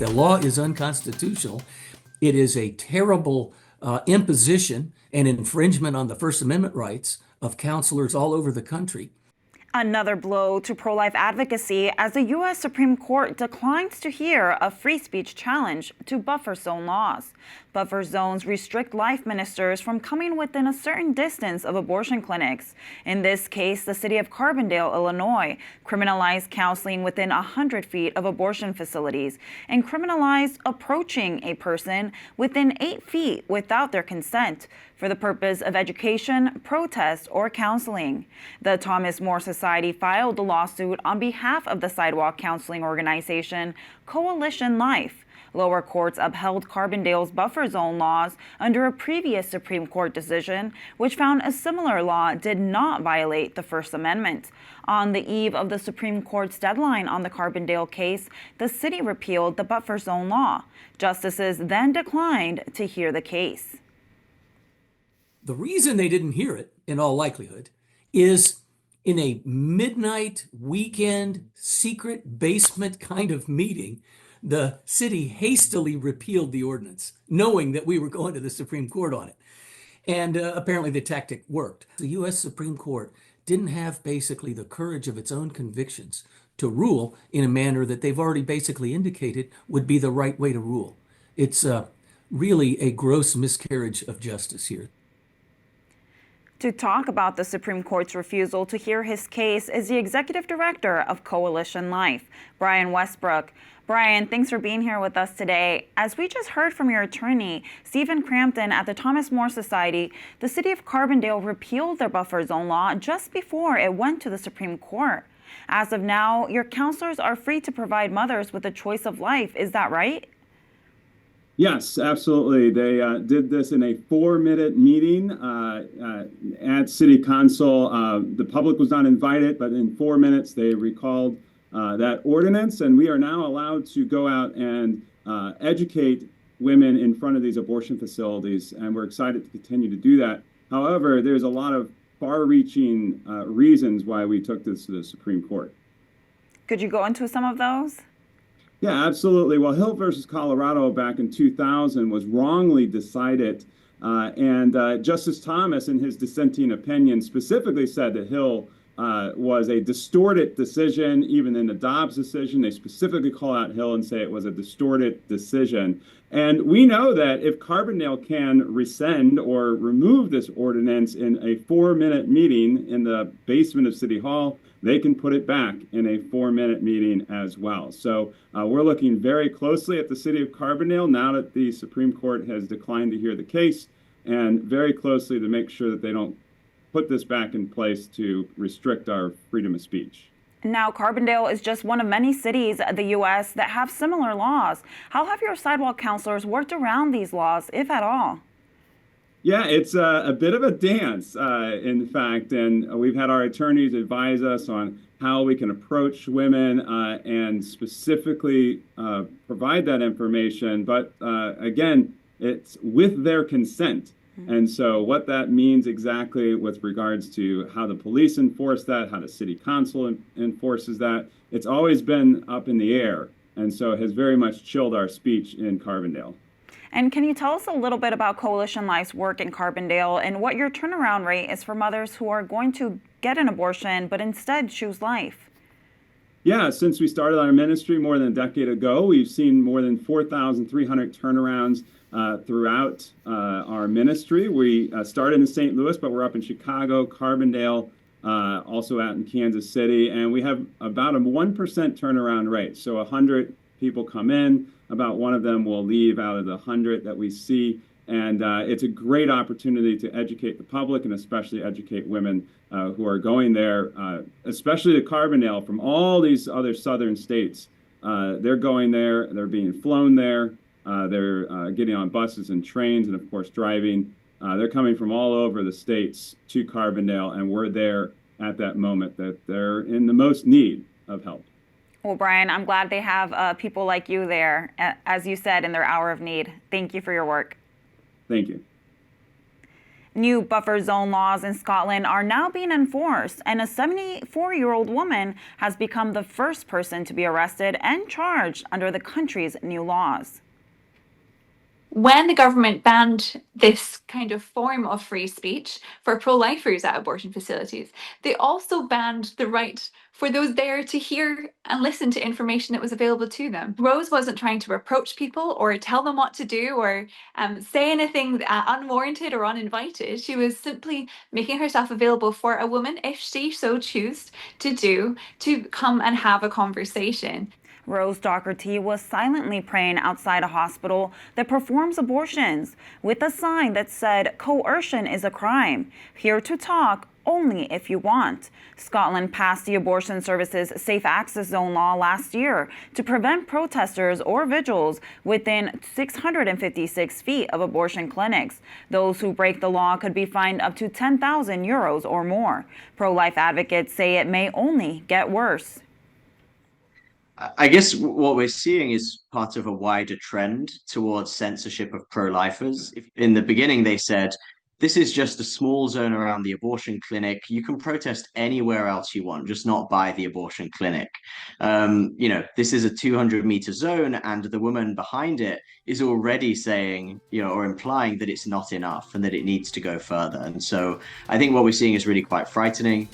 The law is unconstitutional. It is a terrible imposition and infringement on the First Amendment rights of counselors all over the country. Another blow to pro-life advocacy as the U.S. Supreme Court declines to hear a free speech challenge to buffer zone laws. Buffer zones restrict life ministers from coming within a certain distance of abortion clinics. In this case, the city of Carbondale, Illinois, criminalized counseling within 100 feet of abortion facilities and criminalized approaching a person within 8 feet without their consent for the purpose of education, protest, or counseling. The Thomas More Society filed the lawsuit on behalf of the sidewalk counseling organization Coalition Life. Lower courts upheld Carbondale's buffer zone laws under a previous Supreme Court decision, which found a similar law did not violate the First Amendment. On the eve of the Supreme Court's deadline on the Carbondale case, the city repealed the buffer zone law. Justices then declined to hear the case. The reason they didn't hear it, in all likelihood, is in a midnight weekend secret basement kind of meeting, the city hastily repealed the ordinance, knowing that we were going to the Supreme Court on it. And apparently the tactic worked. The U.S. Supreme Court didn't have basically the courage of its own convictions to rule in a manner that they've already basically indicated would be the right way to rule. It's really a gross miscarriage of justice here. To talk about the Supreme Court's refusal to hear his case is the executive director of Coalition Life, Brian Westbrook. Brian, thanks for being here with us today. As we just heard from your attorney, Stephen Crampton at the Thomas More Society, the city of Carbondale repealed their buffer zone law just before it went to the Supreme Court. As of now, your counselors are free to provide mothers with a choice of life. Is that right? Yes, absolutely. They did this in a 4-minute meeting at City Council. The public was not invited, but in 4 minutes they recalled that ordinance, and we are now allowed to go out and educate women in front of these abortion facilities, and we're excited to continue to do that. However, there's a lot of far-reaching reasons why we took this to the Supreme Court. Could you go into some of those? Yeah, absolutely. Well, Hill versus Colorado back in 2000 was wrongly decided, and Justice Thomas, in his dissenting opinion, specifically said that Hill was a distorted decision. Even in the Dobbs decision, they specifically call out Hill and say it was a distorted decision. And we know that if Carbondale can rescind or remove this ordinance in a 4-minute meeting in the basement of City Hall, they can put it back in a 4-minute meeting as well. So we're looking very closely at the city of Carbondale now that the Supreme Court has declined to hear the case, and very closely to make sure that they don't put this back in place to restrict our freedom of speech. Now, Carbondale is just one of many cities in the U.S. that have similar laws. How have your sidewalk counselors worked around these laws, if at all? Yeah, it's a bit of a dance, in fact, and we've had our attorneys advise us on how we can approach women and specifically provide that information. But again, it's with their consent. And so what that means exactly with regards to how the police enforce that, how the city council enforces that, it's always been up in the air. And so it has very much chilled our speech in Carbondale. And can you tell us a little bit about Coalition Life's work in Carbondale and what your turnaround rate is for mothers who are going to get an abortion but instead choose life? Yeah, since we started our ministry more than a decade ago, we've seen more than 4,300 turnarounds throughout our ministry. We started in St. Louis, but we're up in Chicago, Carbondale, also out in Kansas City, and we have about a 1% turnaround rate. So 100 people come in, about one of them will leave out of the 100 that we see. And it's a great opportunity to educate the public and especially educate women who are going there, especially to Carbondale from all these other southern states. They're going there, they're being flown there, they're getting on buses and trains and, of course, driving. They're coming from all over the states to Carbondale, and we're there at that moment that they're in the most need of help. Well, Brian, I'm glad they have people like you there, as you said, in their hour of need. Thank you for your work. Thank you. New buffer zone laws in Scotland are now being enforced, and a 74-year-old woman has become the first person to be arrested and charged under the country's new laws. When the government banned this kind of form of free speech for pro-lifers at abortion facilities, they also banned the right for those there to hear and listen to information that was available to them. Rose wasn't trying to reproach people or tell them what to do or say anything unwarranted or uninvited. She was simply making herself available for a woman, if she so chose to do, to come and have a conversation. Rose Doherty was silently praying outside a hospital that performs abortions with a sign that said, "Coercion is a crime. Here to talk only if you want." Scotland passed the Abortion Services Safe Access Zone law last year to prevent protesters or vigils within 656 feet of abortion clinics. Those who break the law could be fined up to €10,000 or more. Pro-life advocates say it may only get worse. I guess what we're seeing is part of a wider trend towards censorship of pro-lifers. In the beginning, they said, this is just a small zone around the abortion clinic. You can protest anywhere else you want, just not by the abortion clinic. This is a 200-meter zone, and the woman behind it is already saying, or implying that it's not enough and that it needs to go further. And so I think what we're seeing is really quite frightening.